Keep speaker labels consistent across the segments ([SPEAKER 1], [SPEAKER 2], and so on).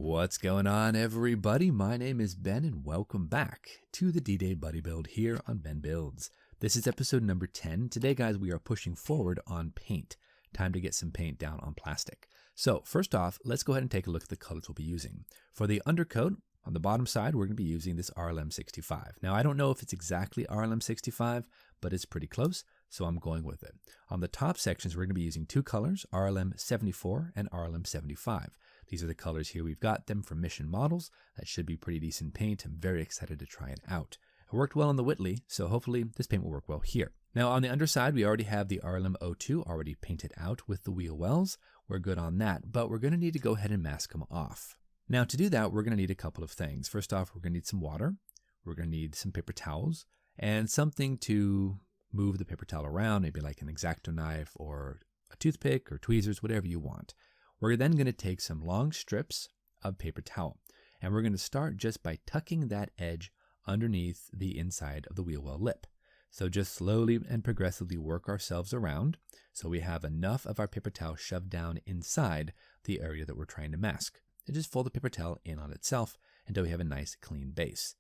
[SPEAKER 1] What's going on, everybody? My name is Ben and welcome back to the D-Day Buddy Build here on Ben Builds. This is episode number 10. Today, guys, we are pushing forward on paint. Time to get some paint down on plastic. So first off, let's go ahead and take a look at the colors we'll be using. For the undercoat, on the bottom side, we're going to be using this RLM 65. Now, I don't know if it's exactly RLM 65, but it's pretty close, so I'm going with it. On the top sections, we're going to be using two colors, RLM 74 and RLM 75. These are the colors here. We've got them from Mission Models. That should be pretty decent paint. I'm very excited to try it out. It worked well on the Whitley, so hopefully this paint will work well here. Now on the underside, we already have the RLM 02 already painted out with the wheel wells. We're good on that, but we're going to need to go ahead and mask them off. Now to do that, we're going to need a couple of things. First off, we're going to need some water. We're going to need some paper towels and something to move the paper towel around, maybe like an X-Acto knife or a toothpick or tweezers, whatever you want. We're then going to take some long strips of paper towel, and we're going to start just by tucking that edge underneath the inside of the wheel well lip. So just slowly and progressively work ourselves around so we have enough of our paper towel shoved down inside the area that we're trying to mask. And just fold the paper towel in on itself until we have a nice clean base.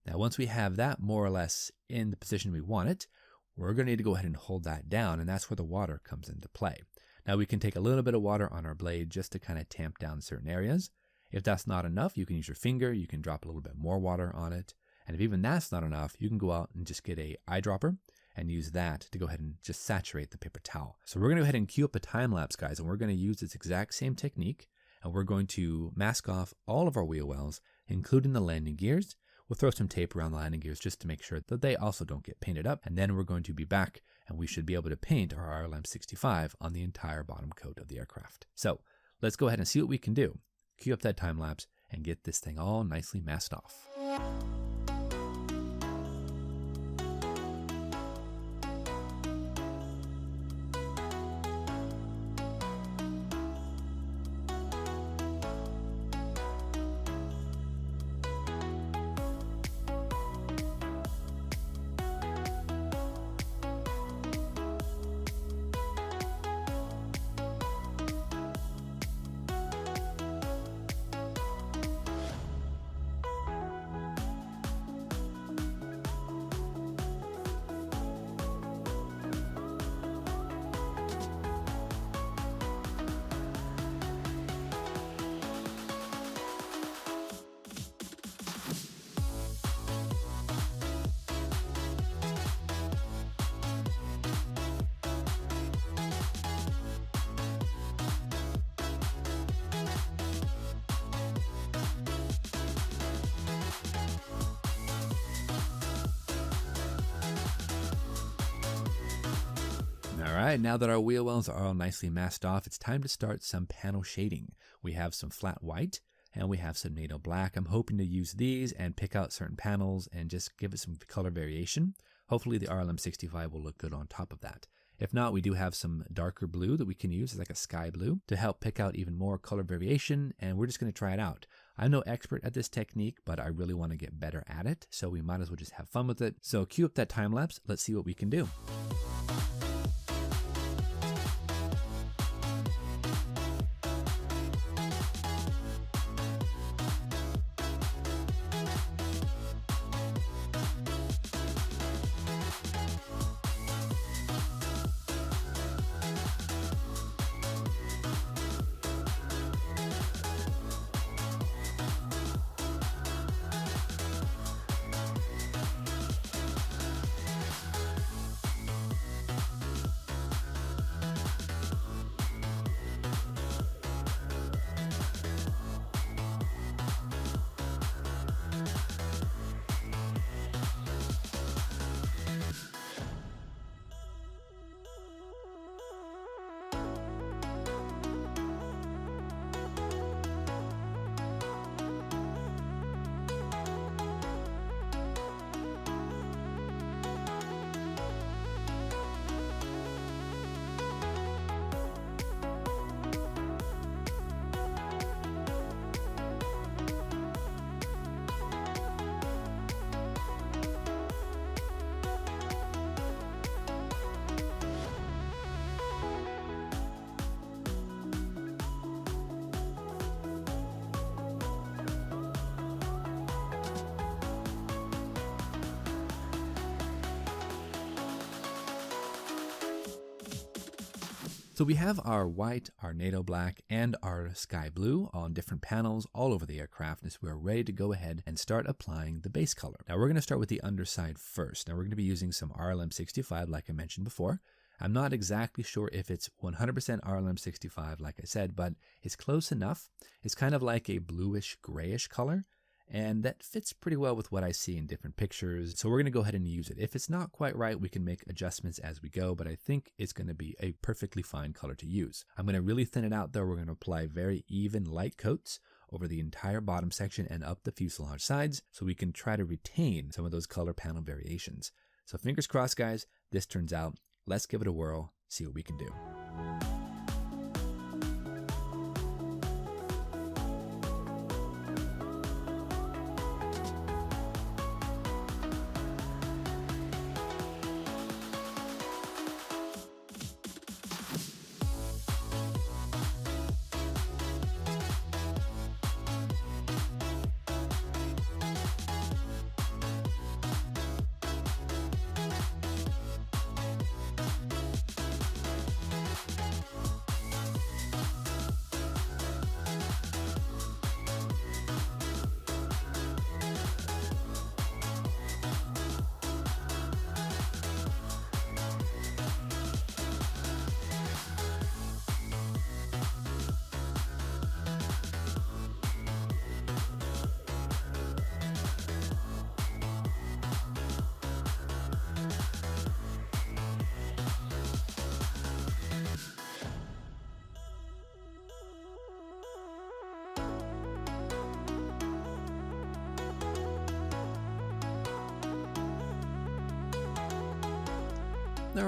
[SPEAKER 1] Now once we have that more or less in the position we want it, we're going to need to go ahead and hold that down, and that's where the water comes into play. Now we can take a little bit of water on our blade just to kind of tamp down certain areas. If that's not enough, you can use your finger, you can drop a little bit more water on it. And if even that's not enough, you can go out and just get a eyedropper and use that to go ahead and just saturate the paper towel. So we're going to go ahead and cue up a time lapse, guys, and we're going to use this exact same technique. And we're going to mask off all of our wheel wells, including the landing gears. We'll throw some tape around the landing gears just to make sure that they also don't get painted up. And then we're going to be back and we should be able to paint our RLM 65 on the entire bottom coat of the aircraft. So let's go ahead and see what we can do. Cue up that time lapse and get this thing all nicely masked off. Alright, now that our wheel wells are all nicely masked off, it's time to start some panel shading. We have some flat white and we have some NATO black. I'm hoping to use these and pick out certain panels and just give it some color variation. Hopefully the RLM 65 will look good on top of that. If not, we do have some darker blue that we can use, it's like a sky blue, to help pick out even more color variation, and we're just going to try it out. I'm no expert at this technique, but I really want to get better at it, so we might as well just have fun with it. So cue up that time lapse, let's see what we can do. So we have our white, our NATO black, and our sky blue on different panels all over the aircraft, as we're ready to go ahead and start applying the base color. Now we're going to start with the underside first. Now we're going to be using some RLM65 like I mentioned before. I'm not exactly sure if it's 100% RLM65 like I said, but it's close enough. It's kind of like a bluish grayish color, and that fits pretty well with what I see in different pictures. So we're going to go ahead and use it. If it's not quite right, we can make adjustments as we go, but I think it's going to be a perfectly fine color to use. I'm going to really thin it out though. We're going to apply very even light coats over the entire bottom section and up the fuselage sides so we can try to retain some of those color panel variations. So fingers crossed, guys, this turns out. Let's give it a whirl, see what we can do.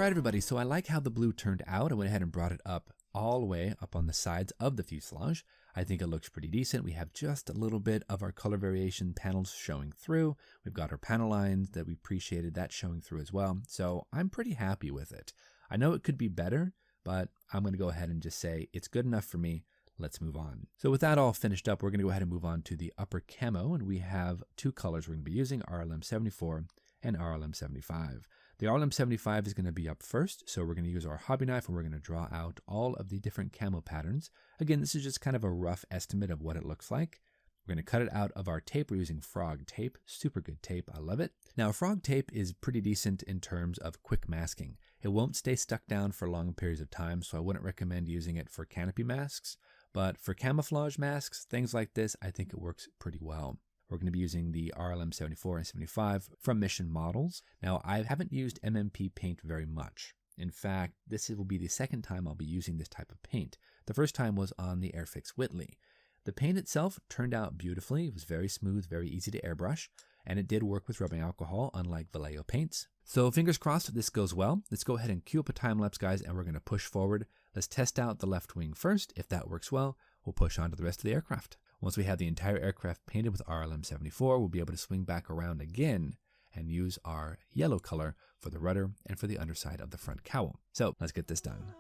[SPEAKER 1] Alright everybody, so I like how the blue turned out. I went ahead and brought it up all the way up on the sides of the fuselage. I think it looks pretty decent. We have just a little bit of our color variation panels showing through. We've got our panel lines that we appreciated, that showing through as well. So I'm pretty happy with it. I know it could be better, but I'm going to go ahead and just say it's good enough for me. Let's move on. So with that all finished up, we're going to go ahead and move on to the upper camo, and we have two colors we're going to be using, RLM74 and RLM75. The RLM75 is going to be up first, so we're going to use our hobby knife and we're going to draw out all of the different camo patterns. Again, this is just kind of a rough estimate of what it looks like. We're going to cut it out of our tape. We're using frog tape, super good tape, I love it. Now frog tape is pretty decent in terms of quick masking. It won't stay stuck down for long periods of time, so I wouldn't recommend using it for canopy masks, but for camouflage masks, things like this, I think it works pretty well. We're going to be using the RLM74 and 75 from Mission Models. Now, I haven't used MMP paint very much. In fact, this will be the second time I'll be using this type of paint. The first time was on the Airfix Whitley. The paint itself turned out beautifully. It was very smooth, very easy to airbrush, and it did work with rubbing alcohol, unlike Vallejo paints. So fingers crossed this goes well. Let's go ahead and cue up a time lapse, guys, and we're going to push forward. Let's test out the left wing first. If that works well, we'll push on to the rest of the aircraft. Once we have the entire aircraft painted with RLM74, we'll be able to swing back around again and use our yellow color for the rudder and for the underside of the front cowl. So let's get this done.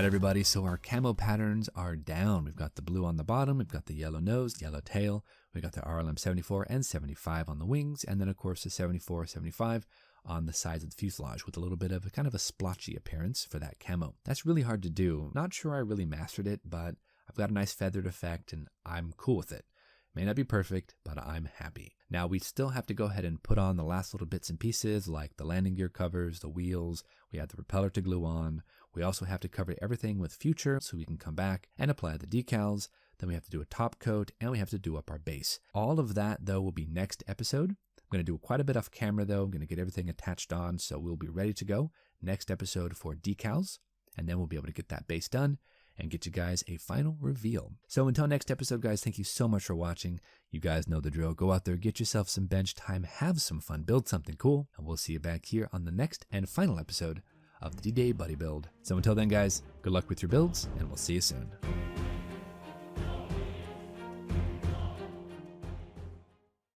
[SPEAKER 1] right, everybody, so our camo patterns are down. We've got the blue on the bottom, we've got the yellow nose, yellow tail, we got the RLM 74 and 75 on the wings, and then of course the 74, 75 on the sides of the fuselage with a little bit of a kind of a splotchy appearance for that camo. That's really hard to do. Not sure I really mastered it, but I've got a nice feathered effect and I'm cool with it. May not be perfect, but I'm happy. Now we still have to go ahead and put on the last little bits and pieces like the landing gear covers, the wheels, we have the propeller to glue on. We also have to cover everything with Future so we can come back and apply the decals. Then we have to do a top coat and we have to do up our base. All of that though will be next episode. I'm going to do quite a bit off camera though. I'm going to get everything attached on so we'll be ready to go next episode for decals. And then we'll be able to get that base done and get you guys a final reveal. So until next episode, guys, thank you so much for watching. You guys know the drill. Go out there, get yourself some bench time, have some fun, build something cool, and we'll see you back here on the next and final episode of the D-Day Buddy Build. So until then, guys, good luck with your builds, and we'll see you soon.